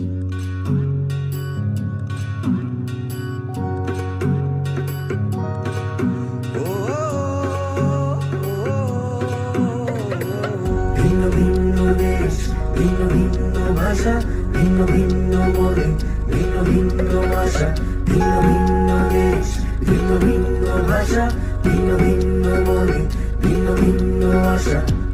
ভিন্ন ভিন্ন দেশ, ভিন্ন ভিন্ন ভাষা, ভিন্ন ভিন্ন মনে, ভিন্ন ভিন্ন ভাষা, ভিন্ন ভিন্ন দেশ, ভিন্ন ভিন্ন ভাষা, ভিন্ন ভিন্ন মনে, ভিন্ন ভিন্ন আশা।